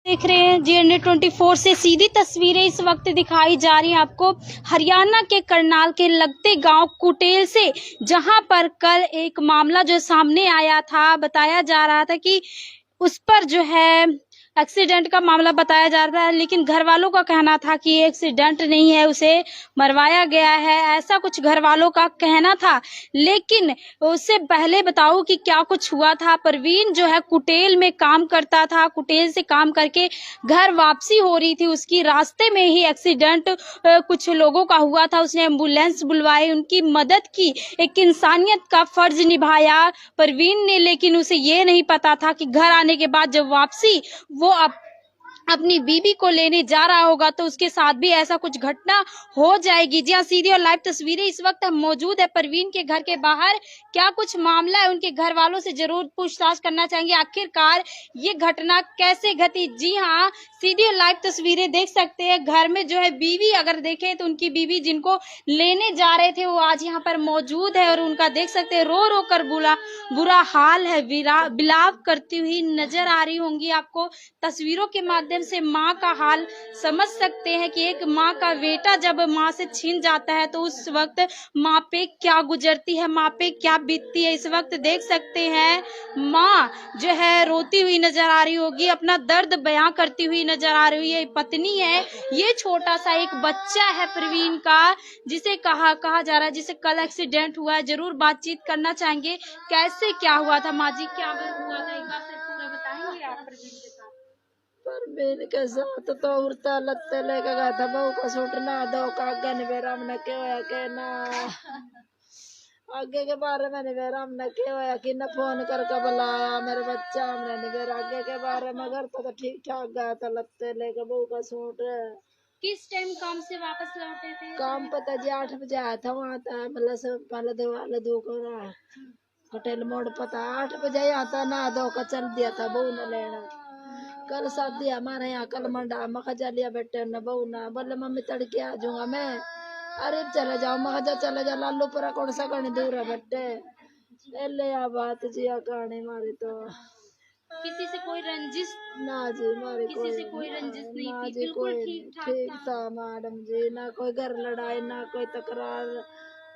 देख रहे हैं GNA24 से सीधी तस्वीरें इस वक्त दिखाई जा रही हैं आपको हरियाणा के करनाल के लगते गांव कुटेल से, जहां पर कल एक मामला जो सामने आया था। बताया जा रहा था कि उस पर जो है एक्सीडेंट का मामला बताया जा रहा है, लेकिन घर वालों का कहना था कि ये एक्सीडेंट नहीं है, उसे मरवाया गया है, ऐसा कुछ घर वालों का कहना था। लेकिन उससे पहले बताऊं कि क्या कुछ हुआ था। परवीन जो है कुटेल में काम करता था, कुटेल से काम करके घर वापसी हो रही थी, उसकी रास्ते में ही एक्सीडेंट कुछ लोगों का हुआ था। उसने एम्बुलेंस बुलवाई, उनकी मदद की, एक इंसानियत का फर्ज निभाया परवीन ने। लेकिन उसे ये नहीं पता था कि घर आने के बाद जब वापसी वो अपनी बीबी को लेने जा रहा होगा तो उसके साथ भी ऐसा कुछ घटना हो जाएगी। जी हाँ, सीधी और लाइव तस्वीरें इस वक्त हम मौजूद है परवीन के घर के बाहर। क्या कुछ मामला है, उनके घर वालों से जरूर पूछताछ करना चाहेंगे, आखिरकार ये घटना कैसे घटी। जी हाँ, सीधी और लाइव तस्वीरें देख सकते हैं। घर में जो है बीवी, अगर देखें तो उनकी बीवी जिनको लेने जा रहे थे वो आज यहाँ पर मौजूद है और उनका देख सकते हैं रो रो कर बुरा हाल है, बिलाप करती हुई नजर आ रही होंगी आपको तस्वीरों के माध्यम से। माँ का हाल समझ सकते हैं कि एक माँ का बेटा जब माँ से छीन जाता है तो उस वक्त माँ पे क्या गुजरती है, माँ पे क्या बीतती है। इस वक्त देख सकते हैं माँ जो है रोती हुई नजर आ रही होगी, अपना दर्द बयां करती हुई नजर आ रही है। पत्नी है, ये छोटा सा एक बच्चा है प्रवीण का, जिसे कहा जा रहा है, जिसे कल एक्सीडेंट हुआ है। जरूर बातचीत करना चाहेंगे, कैसे क्या हुआ था माँ जी, क्या हुआ था, एक बार से पूरा बताएंगे आप प्रवीण के साथ। परवीन के साथ तो उड़ता लत्ते लेके गया था, बहू को सूटना दो कागन बेरा हमने के होया के ना आगे के बारे में निवेरा हमने के होया कि न फोन करके बुलाया मेरे बच्चा हमने निवेरा आगे के बारे में। घर तो ठीक ठाक गया था, लत्ते लेके बहू का सूट। किस टाइम काम से वापस लौटे थे? काम पता जी 8 बजे आया था, वहाँ था मतलब सब पहले दो दो को होटल मोड़ पता 8 बजे ही आता ना दो का चल दिया था बहू ने लेना। कल शादी हमारे यहाँ, कल मंडा मखा लिया बेटे ने बहू ना, बोले मम्मी तड़के आ जाऊंगा मैं। अरे चले जाओ, मखा चले जाओ, लालू पूरा कौन सा कहीं दूर है बेटे। ले आ बात जी आ कहानी मारी तो किसी से कोई रंजिश? ना जी मारी किसी से कोई रंजिश नहीं ना थी, जी, बिल्कुल कोई ठीक ठाक ठीक था। था मैडम जी, ना कोई घर लड़ाई, ना कोई तकरार,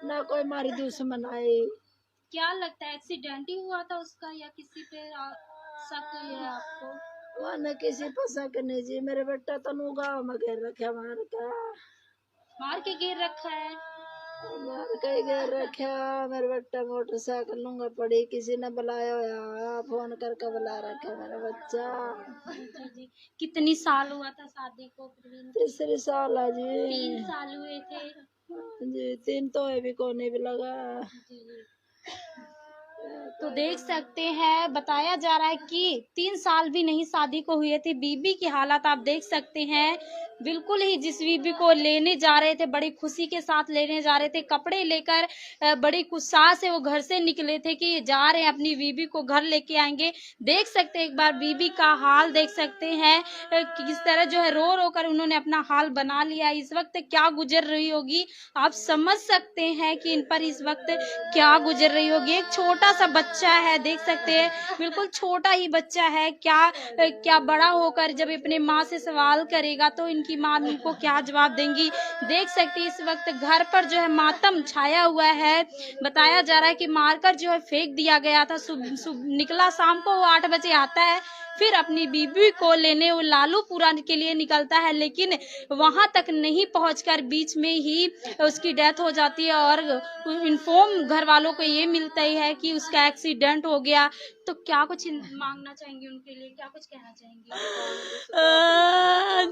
ना कोई मारी दुश्मन आई। क्या लगता है एक्सीडेंट ही हुआ था उसका या किसी पे शक है आपको? वो न किसी पर शक नहीं जी, मेरे बेटा तनु गाँव में घेर रखे मार के गिर रखा है। मार के घेर रखा। मेरे बेटा मोटरसाइकिल लूंगा पड़ी, किसी ने बुलाया होया, फोन करके बुला रखा मेरा बच्चा। जी जी, कितनी साल हुआ था शादी को प्रवीण की? तीसरी साल है जी। 3 साल हुए थे। जी 3 तो है भी कोने भी लगा। जी जी, तो देख सकते हैं बताया जा रहा है कि 3 साल भी नहीं शादी को हुए थे। बीबी की हालत आप देख सकते हैं, बिल्कुल ही जिस बीबी को लेने जा रहे थे बड़ी खुशी के साथ लेने जा रहे थे, कपड़े लेकर बड़ी उत्साह से वो घर से निकले थे कि जा रहे हैं अपनी बीबी को घर लेके आएंगे। देख सकते हैं एक बार बीबी का हाल देख सकते हैं कि किस तरह जो है रो रो कर उन्होंने अपना हाल बना लिया। इस वक्त क्या गुजर रही होगी आप समझ सकते हैं कि इन पर इस वक्त क्या गुजर रही होगी। एक छोटा सा बच्चा है, देख सकते हैं बिल्कुल छोटा ही बच्चा है। क्या बड़ा होकर जब अपने माँ से सवाल करेगा तो इनकी माँ उनको क्या जवाब देंगी। देख सकते हैं इस वक्त घर पर जो है मातम छाया हुआ है। बताया जा रहा है कि मारकर जो है फेंक दिया गया था। निकला शाम को, वो 8 बजे आता है, फिर अपनी बीबी को लेने वो लालूपुरा के लिए निकलता है, लेकिन वहां तक नहीं पहुंचकर बीच में ही उसकी डेथ हो जाती है और इन्फॉर्म घर वालों को ये मिलता ही है कि उसका एक्सीडेंट हो गया। तो क्या कुछ मांगना चाहेंगे उनके लिए, क्या कुछ कहना चाहेंगे?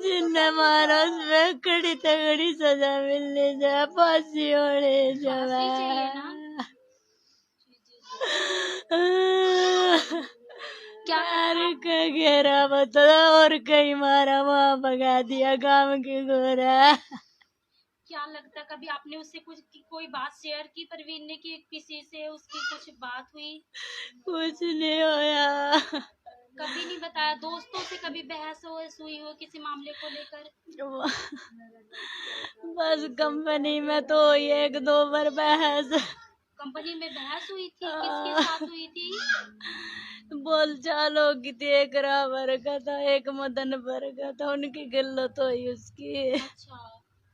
जिन्ने मारा उसमें कड़ी तगड़ी सजा मिलने जा, फांसी होने फांसी चाहिए जा। ना? क्या मार के घेरा बता और कहीं मारा, वहाँ भगा दिया गांव के गोरा। क्या लगता, कभी आपने उससे कोई बात शेयर की परवीन ने कि किसी से उसकी कुछ बात हुई? कुछ नहीं होया। कभी नहीं बताया? दोस्तों से कभी बहस हुई हो किसी मामले को लेकर? बस कंपनी में तो 1-2 बार बहस। कंपनी में बहस हुई थी, किसके साथ हुई थी? बोलचाल होगी थी, एक रावर का था, एक मदन भर का था, उनकी गिल्लत हुई उसकी। अच्छा,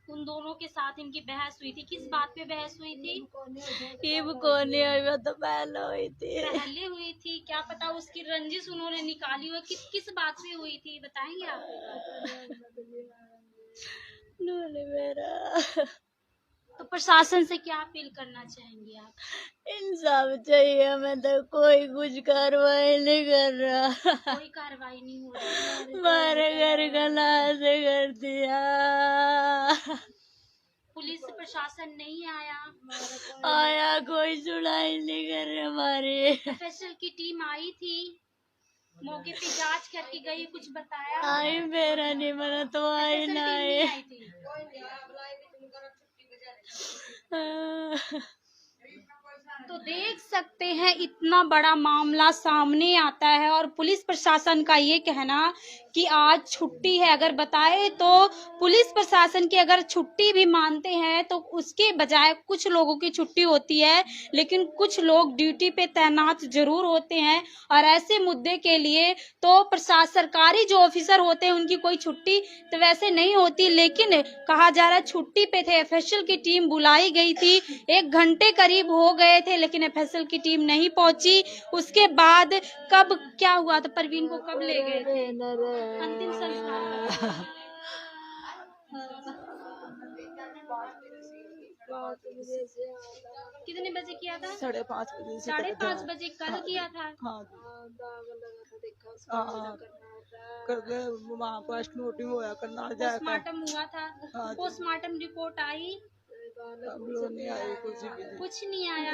उन दोनों के साथ इनकी बहस हुई थी। किस बात पे बहस हुई थी? इब कौन है, वो तो पहले हुई थी। पहले हुई थी, क्या पता उसकी रंजिश उन्होंने निकाली हो। किस किस बात पे हुई थी, बताएंगे आप? नूने मेरा तो प्रशासन से क्या अपील करना चाहेंगे आप? इंसाफ चाहिए हमें, तो कोई कुछ कार्रवाई नहीं कर रहा। कोई कार्रवाई नहीं हो रही। हमारे घर का नाश कर दिया। पुलिस प्रशासन नहीं आया? आया, कोई सुनाई नहीं कर रही हमारी। एफएसएल की टीम आई थी, मौके पे जांच करके गई, कुछ बताया? आई मेरा नहीं मना तो आई एफएसएल ना टीम नहीं आई थी। आए। तो देख सकते हैं इतना बड़ा मामला सामने आता है और पुलिस प्रशासन का ये कहना कि आज छुट्टी है। अगर बताए तो पुलिस प्रशासन की अगर छुट्टी भी मानते हैं तो उसके बजाय कुछ लोगों की छुट्टी होती है, लेकिन कुछ लोग ड्यूटी पे तैनात जरूर होते हैं। और ऐसे मुद्दे के लिए तो प्रशासन सरकारी जो ऑफिसर होते हैं उनकी कोई छुट्टी तो वैसे नहीं होती, लेकिन कहा जा रहा है छुट्टी पे थे। एफएसएल की टीम बुलाई गई थी, 1 घंटे करीब हो गए थे, लेकिन एफएसएल की टीम नहीं पहुंची। उसके बाद कब क्या हुआ था, परवीन को कब ले गए थे अंतिम संस्कार? कितने बजे किया था? 5:30 बजे से 5:30 बजे कल किया था। हाँ हाँ, कर दे वहाँ पोस्टमार्टम हुआ करना जाएगा। पोस्टमार्टम हुआ था। हाँ जी। पोस्टमार्टम रिपोर्ट आई? अब लोग नहीं आए, कुछ नहीं आया।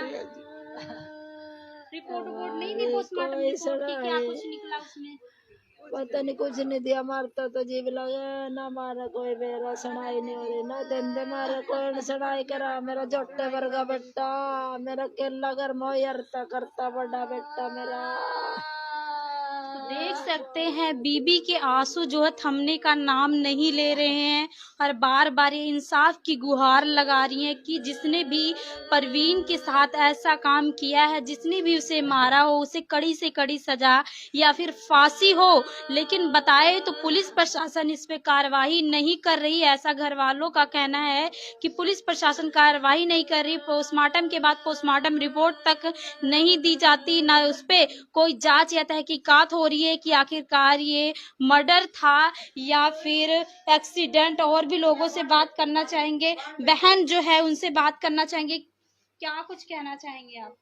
रिपोर्ट नहीं दी कोई पोस्टमार्टम रिपोर्ट की, क्या सड़ाई। कुछ निकला उसमें? पता नहीं, कुछ नहीं दिया, मारता तो जीव लगे ना, मारा कोई मेरा सुनाई नहीं हो रही ना, धंधे मारे कोई सुनाई करा। मेरा जोटे वर्गा बेटा, मेरा केला घर मोयरता करता बड़ा बेटा मेरा। देख सकते हैं बीबी के आंसू जो है थमने का नाम नहीं ले रहे हैं और बार बार ये इंसाफ की गुहार लगा रही हैं कि जिसने भी परवीन के साथ ऐसा काम किया है, जिसने भी उसे मारा हो, उसे कड़ी से कड़ी सजा या फिर फांसी हो। लेकिन बताए तो पुलिस प्रशासन इस पे कार्रवाई नहीं कर रही। ऐसा घर वालों का कहना है कि पुलिस प्रशासन कार्रवाई नहीं कर रही। पोस्टमार्टम के बाद पोस्टमार्टम रिपोर्ट तक नहीं दी जाती, ना उस पे कोई जांच या तहकीकात हो रही है कि आखिरकार ये मर्डर था या फिर एक्सीडेंट। और भी लोगों से बात करना चाहेंगे, बहन जो है उनसे बात करना चाहेंगे। क्या कुछ कहना चाहेंगे आप,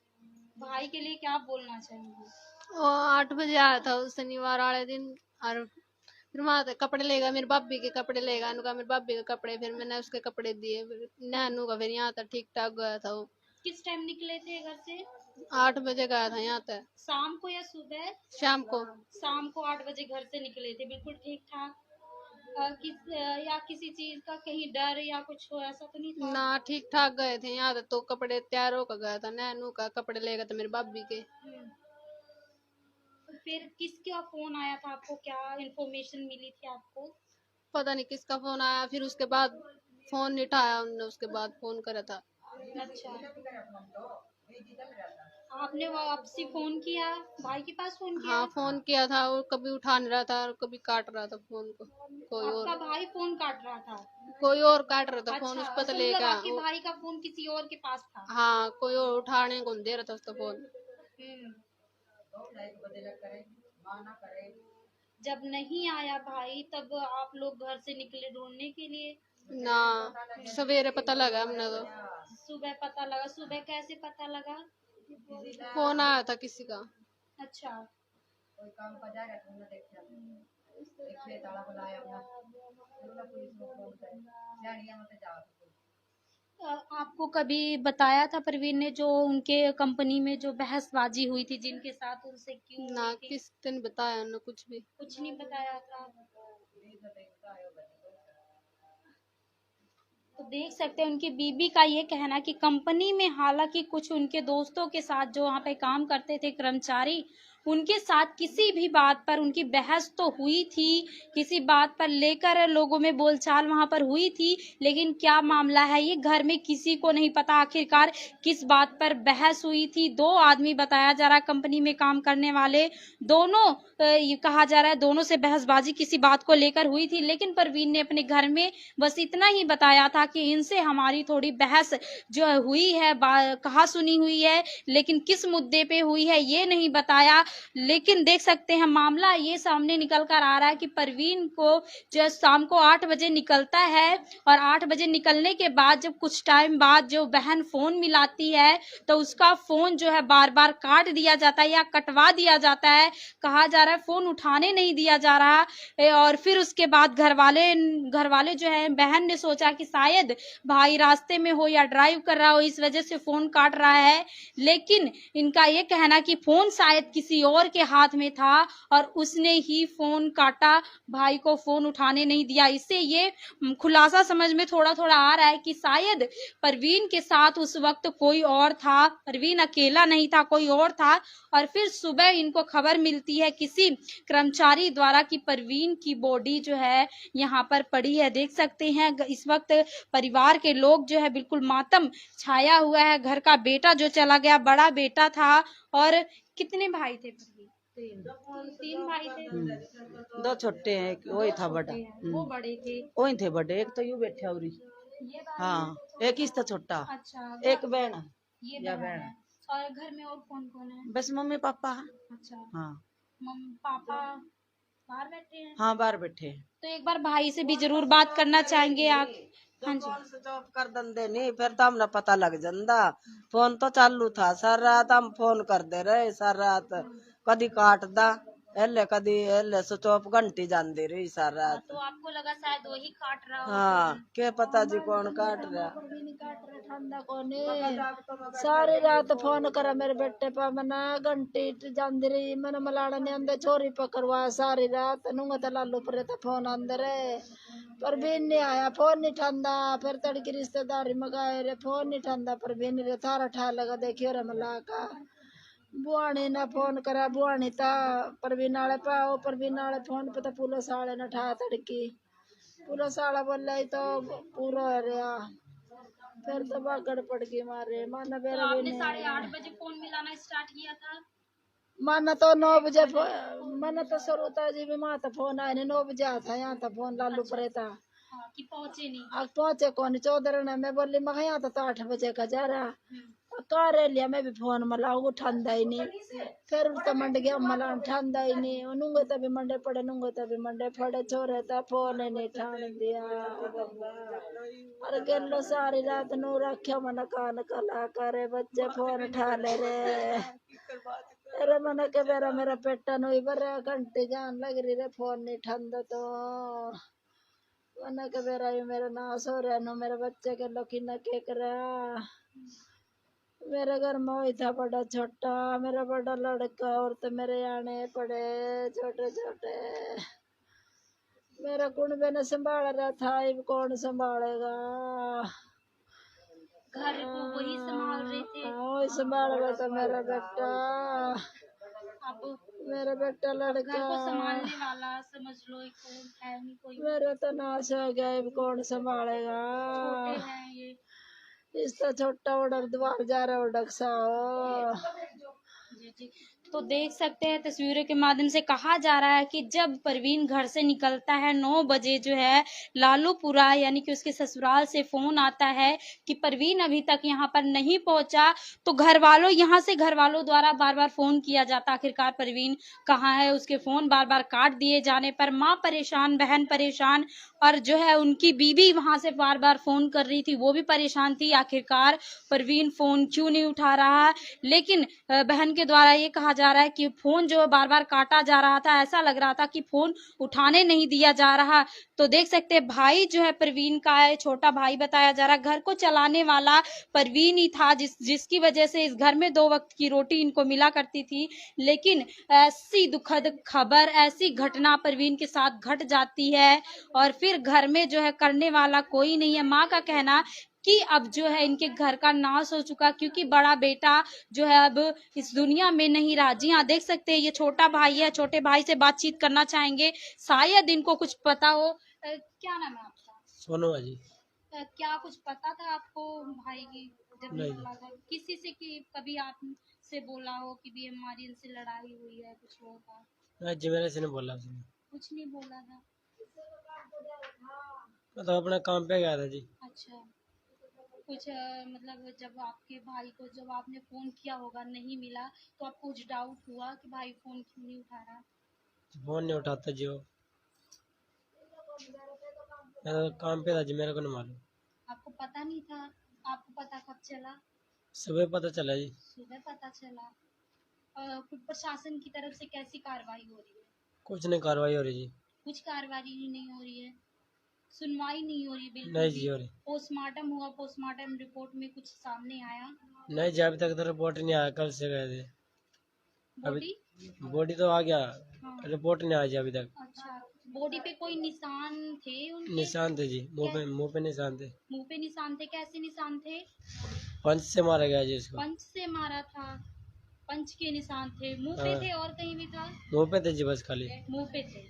भाई के लिए क्या बोलना चाहेंगे? वो 8 बजे आया था उस शनिवार वाले दिन, और फिर वहां से कपड़े लेगा, मेरी भाभी के कपड़े लेगा, उनका मेरी भाभी के कपड़े, फिर मैंने उसके कपड़े दिए, फिर नैनू का, फिर यहाँ तक ठीक ठाक गया था वो। किस टाइम निकले थे घर से? 8 बजे गया था यहाँ तक, शाम को या सुबह? शाम को। शाम को 8 बजे घर से निकले थे, बिल्कुल ठीक ठाक। या किसी चीज का कहीं डर या कुछ हो ऐसा तो नहीं था? ना, ठीक ठाक गए थे यहाँ तक, तो कपड़े तैयार होकर गया था, नैनू का कपड़े लेगा था मेरी भाभी के। तो फिर किसका फोन आया था आपको, क्या इन्फॉर्मेशन मिली थी आपको? पता नहीं किसका फोन आया, फिर उसके बाद फोन नहीं उठाया उन्होंने, उसके बाद फोन करा था। अच्छा, आपने वापसी फोन किया, भाई के पास फोन किया? हाँ, फोन किया था, और कभी उठा नहीं रहा था और कभी काट रहा था फोन को। आपका भाई फोन काट रहा था? कोई और काट रहा था फोन, अच्छा, उस पर तो लेगा। मतलब आपके भाई का फोन किसी और के पास था? हाँ, कोई और उठाने को नहीं दे रहा था उसका फोन। जब नहीं आया भाई तब आप लोग घर से निकले ढूंढने के लिए? ना, सवेरे पता लगा हमने तो। सुबह पता लगा? सुबह कैसे पता लगा? फोन आया था किसी का। अच्छा, आपको कभी बताया था परवीन ने जो उनके कंपनी में जो बहसबाजी हुई थी जिनके साथ, उनसे क्यों ना, हुई थी? किस दिन बताया ना कुछ भी। कुछ नहीं बताया था। तो देख सकते हैं उनकी बीबी का ये कहना कि कंपनी में हालांकि कुछ उनके दोस्तों के साथ जो वहाँ पे काम करते थे कर्मचारी, उनके साथ किसी भी बात पर उनकी बहस तो हुई थी, किसी बात पर लेकर लोगों में बोलचाल वहां पर हुई थी, लेकिन क्या मामला है ये घर में किसी को नहीं पता आखिरकार किस बात पर बहस हुई थी। दो आदमी बताया जा रहा है कंपनी में काम करने वाले, दोनों ये कहा जा रहा है दोनों से बहसबाजी किसी बात को लेकर हुई थी, लेकिन परवीन ने अपने घर में बस इतना ही बताया था कि इनसे हमारी थोड़ी बहस जो हुई है, कहा सुनी हुई है, लेकिन किस मुद्दे पे हुई है ये नहीं बताया। लेकिन देख सकते हैं मामला ये सामने निकल कर आ रहा है कि परवीन को जो शाम को 8 बजे निकलता है और 8 बजे निकलने के बाद जब कुछ टाइम बाद जो बहन फोन मिलाती है तो उसका फोन जो है बार बार काट दिया जाता है या कटवा दिया जाता है। कहा जा रहा है फोन उठाने नहीं दिया जा रहा है और फिर उसके बाद घर वाले जो है बहन ने सोचा कि शायद भाई रास्ते में हो या ड्राइव कर रहा हो इस वजह से फोन काट रहा है, लेकिन इनका ये कहना कि फोन शायद किसी और के हाथ में था और उसने ही फोन काटा, भाई को फोन उठाने नहीं दिया। इससे ये खुलासा समझ में थोड़ा थोड़ा आ रहा है कि शायद परवीन के साथ उस वक्त कोई और था, परवीन अकेला नहीं था, कोई और था। और फिर सुबह इनको खबर मिलती है किसी कर्मचारी द्वारा कि परवीन की बॉडी जो है यहाँ पर पड़ी है। देख सकते हैं इस वक्त परिवार के लोग जो है बिल्कुल मातम छाया हुआ है। घर का बेटा जो चला गया, बड़ा बेटा था। और कितने भाई थे परवीन? तीन भाई थे। दो छोटे हैं, वही था बड़ा। वो बड़े थे, वही थे बड़े, एक तो यूं बैठे और ये बात हाँ, एक ही था छोटा। अच्छा, एक बहन है, ये या बहन बहन है। और घर में और कौन कौन है? बस मम्मी पापा। अच्छा, हाँ पापा बाहर बैठे हैं। हाँ, बाहर बैठे हैं। तो एक बार भाई से भी जरूर बात करना चाहेंगे आप। हाँ जी, फोन स्विच ऑफ कर दंदे नहीं, फिर तो हमने पता लग जाता। फोन तो चालू था, सारी रात हम फोन करते रहे, सारी रात कदी काट दा एले कदी एले स्विच ऑफ घंटी जाती रही सारी रात। तो आपको लगा शायद वही काट रहा हो। हाँ, क्या पता जी कौन काट रहा। ठंडा कोने सारी रात फोन करा मेरे बेटे पर मना घंटी जांदी रही मन मलाड़ा ने अंदर चोरी पकड़वा सारी रात नुंगा तो लालू पर फोन अंदर पर भी नहीं आया, फोन नहीं ठंडा। फिर तड़की रिश्तेदारी मंगाए रे, फोन नहीं ठंडा पर भी नहीं रे थारा ठा लगा देखियो रे मला का बुआनी ना फोन करा, बुआनी था परवीन आले पाओ, परवीन आले फोन पे तो पुलिस आले न ठा तड़की, पुलिस आला बोल रही तो पूरा है रहा। फिर तो बागड़ पड़ गई मारे माना तो बेरा आपने 8:30 बजे फोन मिलाना स्टार्ट किया था। माना तो 9 बजे माना तो सरुता जी भी माता फोन आए ने 9 बजे आता यहाँ था फोन लालू परे था। हाँ, कि पहुंचे नहीं। अब पहुंचे कौन चौधर ने मैं बोली मैं यहाँ तो 8 बजे का जा रहा कार लिया मैं भी फोन मला उठांदा ही नहीं। फिर तो मंड गया मला ठंडा ही नहीं नुंगे तभी मंडे पड़े नुंगे तभी मंडे पड़े छोरे था फोन ही नहीं ठान दिया। अरे गेलो सारी रात नू रखा मन कान कला करे बच्चे फोन उठा ले रे। अरे मन के मेरा पेटा नु बरा घंटे जान लग रही रे फोन नहीं ठंडा तो मन के मेरा नाश हो रहा नु मेरे बच्चे के लोकी न के करा। मेरे घर में वही था बड़ा छोटा मेरा बड़ा लड़का और तो मेरे आने पड़े छोटे छोटे। मेरा कुंबे ने संभाल रहा था, अब कौन संभालेगा? घर को वही संभाल रहे थे। वही संभाल रहा था मेरा बेटा, आप मेरा बेटा घर लड़का। को संभालने वाला समझ लो कोई है नहीं, कोई मेरा तो नाश हो गया, अब कौन संभालेगा? छोटे हैं ये। इसका छोटा उड़क द्वार जा रहा उड़क सा जी जी, तो देख सकते हैं तस्वीरों के माध्यम से कहा जा रहा है कि जब परवीन घर से निकलता है 9 बजे जो है लालूपुरा यानी कि उसके ससुराल से फोन आता है कि परवीन अभी तक यहाँ पर नहीं पहुंचा। तो घर वालों द्वारा बार बार फोन किया जाता, आखिरकार परवीन कहाँ है। उसके फोन बार बार काट दिए जाने पर माँ परेशान, बहन परेशान और जो है उनकी बीबी वहां से बार बार फोन कर रही थी, वो भी परेशान थी आखिरकार परवीन फोन क्यों नहीं उठा रहा। लेकिन बहन के द्वारा ये कहा जा रहा है कि फोन जो बार बार काटा जा रहा था, ऐसा लग रहा था कि फोन उठाने नहीं दिया जा रहा। तो देख सकते हैं भाई जो है परवीन का है, छोटा भाई बताया जा रहा है। घर को चलाने वाला परवीन ही था जिसकी वजह से इस घर में 2 वक्त की रोटी इनको मिला करती थी। लेकिन ऐसी दुखद खबर, ऐसी घटना परवीन के साथ घट जाती है और फिर घर में जो है करने वाला कोई नहीं है। माँ का कहना कि अब जो है इनके घर का नाश हो चुका, क्योंकि बड़ा बेटा जो है अब इस दुनिया में नहीं रहा। जी हाँ, देख सकते हैं ये छोटा भाई है, छोटे भाई से बातचीत करना चाहेंगे, शायद इनको कुछ पता हो। क्या नाम है आपका? सोनू जी। क्या कुछ पता था आपको भाई की जब नहीं। निकला था? किसी से कि कभी आपसे बोला हो कि भी हमारी इनसे लड़ाई हुई है, कुछ हुआ था? नहीं जी, मेरे से नहीं बोला उसने। कुछ नहीं बोला था। मैं तो अपने काम पे गया था जी। अच्छा, कुछ मतलब जब आपके भाई को जब आपने फोन किया होगा नहीं मिला, तो आपको कुछ डाउट हुआ कि भाई फोन क्यों नहीं उठा रहा? फोन नहीं उठाता जी वो। मैं तो काम पे था जी, मेरे को नहीं मालूम। आपको पता नहीं था? आपको पता कब चला? सुबह पता चला जी। सुबह पता चला। कुछ प्रशासन की तरफ से कैसी कार्रवाई हो रही है? कुछ नहीं कार्रवाई हो रही जी। कुछ कार्रवाई ही नहीं हो रही है, सुनवाई नहीं हो रही बिल्कुल नहीं भी। जी हो रही। पोस्टमार्टम हुआ, पोस्टमार्टम रिपोर्ट में कुछ सामने आया? नहीं जी, अभी तक तो रिपोर्ट नहीं आया, कल से गए थे। बॉडी? बॉडी तो आ गया, हाँ। रिपोर्ट नहीं आया जी अभी तक। अच्छा, बॉडी पे कोई निशान थे उनके? निशान थे जी, मुंह पे निशान थे। मुंह पे निशान थे? कैसे निशान थे? पंच से मारा गया जी इसको। पंच से मारा था? पंच के निशान थे? मुंह पे हाँ। थे और कहीं भी था? मुंह पे थे जी बस खाली। मुंह पे थे।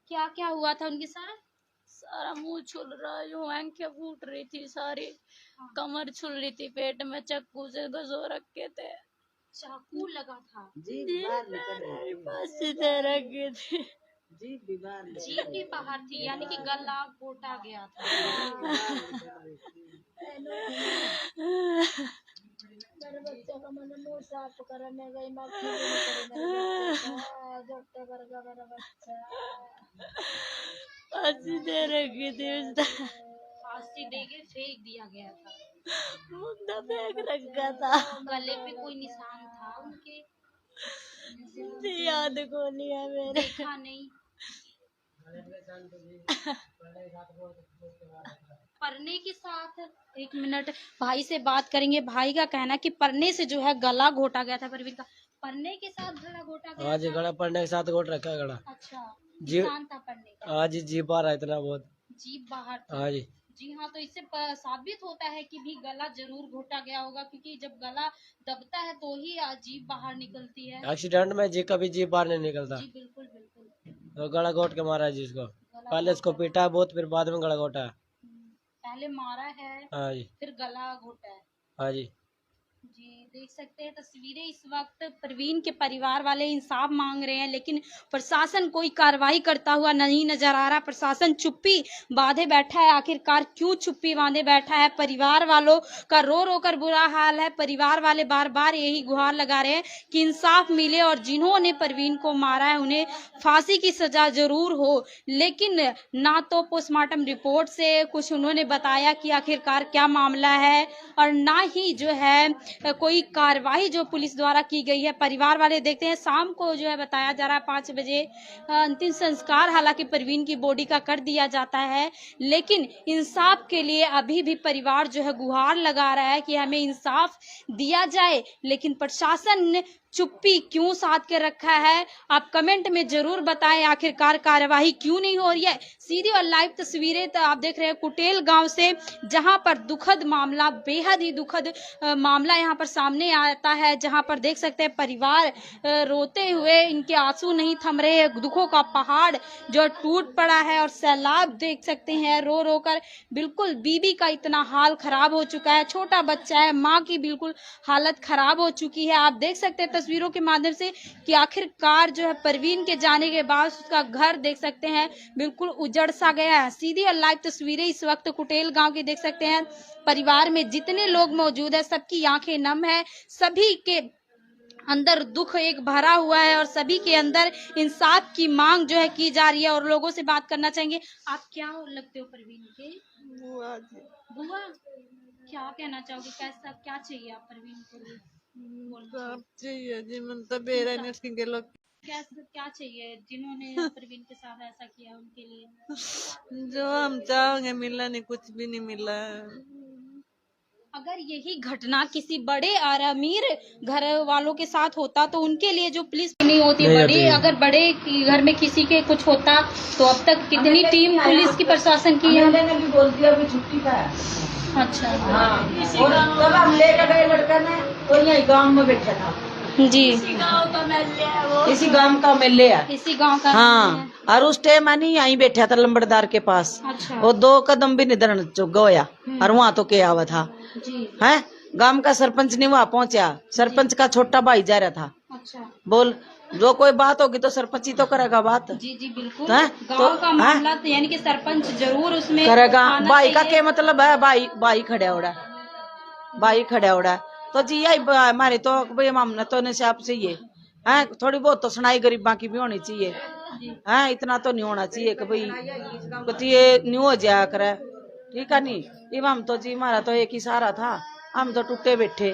क्या क्या हुआ था उनके साथ? सारा मुंह छुल रहा है, यूं आंखें फूट रही थी सारी, कमर छुल रही थी, पेट में चाकू से घसो रखे थे। चाकू लगा था? बस इधर रखे थे। जीभ भी बाहर थी, यानी कि गला घोटा गया था। मेरे बच्चे का मैंने मुंह साफ करने गई, माफी भी नहीं करी मेरे बच्चे का, जब कर गया मेरा बच्चा। फांसी दे रखी थी उसने, फांसी देके फेंक दिया गया था। मुद्दा फेंक रखा था। गले पे कोई निशान था उनके? याद को लिया मेरे। देखा नहीं? पढ़ने के साथ? एक मिनट, भाई से बात करेंगे। भाई का कहना कि पढ़ने से जो है गला घोटा गया था परवीन का। पढ़ने के साथ गला घोटा गया? हाँ जी, गला पड़ने के साथ घोट रखा है गला। अच्छा, जी। निशान था पढ़ने का? हाँ जी, जी बाहर है इतना बहुत। जीभ बाहर थी? हाँ जी। जी हाँ, तो इससे साबित होता है कि भी गला जरूर घोटा गया होगा, क्योंकि जब गला दबता है तो ही जीभ बाहर निकलती है। एक्सीडेंट में जी कभी जी बाहर नहीं निकलता। जी बिल्कुल बिल्कुल। तो गला घोट के मारा है जी इसको। पहले इसको पीटा है बहुत, फिर बाद में गला घोटा है। पहले मारा है, हाँ जी। फिर गला घोटा है। हाँ जी। जी, देख सकते हैं तस्वीरें। इस वक्त प्रवीण के परिवार वाले इंसाफ मांग रहे हैं, लेकिन प्रशासन कोई कार्रवाई करता हुआ नहीं नजर आ रहा। प्रशासन चुप्पी बांधे बैठा है। आखिरकार क्यों चुप्पी बांधे बैठा है? परिवार वालों का रो रो कर बुरा हाल है। परिवार वाले बार बार यही गुहार लगा रहे हैं कि इंसाफ मिले और जिन्होंने प्रवीण को मारा है उन्हें फांसी की सजा जरूर हो। लेकिन ना तो पोस्टमार्टम रिपोर्ट से कुछ उन्होंने बताया कि आखिरकार क्या मामला है, और ना ही जो है कोई कार्रवाई जो पुलिस द्वारा की गई है। परिवार वाले देखते हैं शाम को जो है बताया जा रहा है 5 बजे अंतिम संस्कार हालांकि प्रवीण की बॉडी का कर दिया जाता है, लेकिन इंसाफ के लिए अभी भी परिवार जो है गुहार लगा रहा है कि हमें इंसाफ दिया जाए। लेकिन प्रशासन ने चुप्पी क्यों साध के रखा है? आप कमेंट में जरूर बताएं, आखिरकार कार्यवाही क्यों नहीं हो रही है। सीधी और लाइव तस्वीरें तो आप देख रहे हैं कुटेल गांव से, जहां पर दुखद मामला, बेहद ही दुखद मामला यहां पर सामने आता है, जहां पर देख सकते हैं परिवार रोते हुए, इनके आंसू नहीं थम रहे हैं। दुखों का पहाड़ जो टूट पड़ा है, और सैलाब देख सकते हैं रो रो कर। बिल्कुल बीबी का इतना हाल खराब हो चुका है, छोटा बच्चा है, माँ की बिल्कुल हालत खराब हो चुकी है। आप देख सकते हैं तस्वीरों के माध्यम से कि आखिरकार जो है प्रवीण के जाने के बाद उसका घर देख सकते हैं बिल्कुल उजड़ सा गया है। सीधी और लाइव तस्वीरें इस वक्त कुटेल गांव की देख सकते हैं। परिवार में जितने लोग मौजूद है सबकी आंखें नम है, सभी के अंदर दुख एक भरा हुआ है, और सभी के अंदर इंसाफ की मांग जो है की जा रही है। और लोगों से बात करना चाहेंगे। आप क्या लगते हो प्रवीण के? बुआ जी। बुआ, क्या कहना चाहोगे? कैसा क्या चाहिए आप प्रवीण को लिए? सब चाहिए जी, मन तो बेरा नहीं के लोग क्या चाहिए जिन्होंने प्रवीण के साथ ऐसा किया उनके लिए? जो हम चाहेंगे मिला नहीं, कुछ भी नहीं मिला। अगर यही घटना किसी बड़े और अमीर घर वालों के साथ होता तो उनके लिए जो पुलिस नहीं होती नहीं बड़ी, होती। अगर बड़े की घर में किसी के कुछ होता तो अब तक कितनी टीम पुलिस की प्रशासन की है। ने भी बोल दिया अभी छुट्टी का है। अच्छा और तब हम लेकर गए लड़का ने, तो यही गांव में बैठा था, जी, गाँव का महल है वो। इसी गांव का मेले है। इसी गांव का हाँ, और उस टाइम नहीं यहीं बैठा था लंबड़दार के पास, अच्छा वो 2 कदम भी निधन गया, और वहाँ तो क्या हुआ था जी, है। गांव का सरपंच नहीं वहाँ पहुंचा, सरपंच का छोटा भाई जा रहा था। अच्छा बोल, जो कोई बात होगी तो सरपंच ही तो करेगा बात, जी जी बिल्कुल। हैं? गांव का हैं? मामला तो यानी कि सरपंच जरूर उसमें करेगा। आना भाई का चाहिए। क्या मतलब है, भाई खड़ा उड़ा, भाई खड़ा उड़ा, तो जी यही हमारे तो भाई मामला तो नशा से ये है, थोड़ी बहुत तो सुनाई गरीबा की भी होनी चाहिए है, इतना तो नहीं होना चाहिए कि भाई कुछ ये नहीं हो जाया करे, ठीक है नहीं। ये हम तो जी हमारा तो एक ही सहारा था, हम तो टूटे बैठे,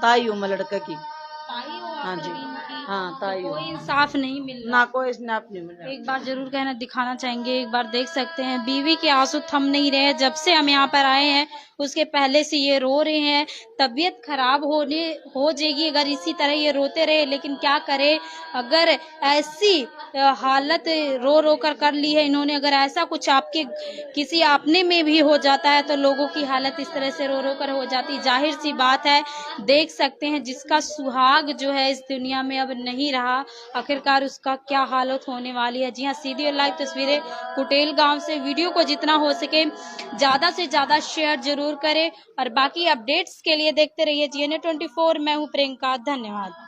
ताई हूँ मैं लड़के की। ताई हो आप हाँ जी, प्रवीण की। हाँ ताई हूँ। कोई इंसाफ नहीं मिल रहा। ना कोई स्नैप नहीं मिल रहा। एक बार जरूर कहना दिखाना चाहेंगे, एक बार देख सकते हैं बीवी के आंसू थम नहीं रहे हैं। जब से हम यहाँ पर आए हैं उसके पहले से ये रो रहे हैं, तबीयत खराब हो जाएगी अगर इसी तरह ये रोते रहे। लेकिन क्या करे, अगर ऐसी हालत रो रो कर ली है इन्होंने, अगर ऐसा कुछ आपके किसी अपने में भी हो जाता है तो लोगों की हालत इस तरह से रो रो कर हो जाती। जाहिर सी बात है, देख सकते हैं जिसका सुहाग जो है इस दुनिया में अब नहीं रहा, आखिरकार उसका क्या हालत होने वाली है। जी हाँ, सीधी और लाइव तस्वीरें कुटेल गांव से। वीडियो को जितना हो सके ज्यादा से ज्यादा शेयर जरूर करें और बाकी अपडेट्स के लिए देखते रहिए GNA 24। मैं हूं प्रियंका, धन्यवाद।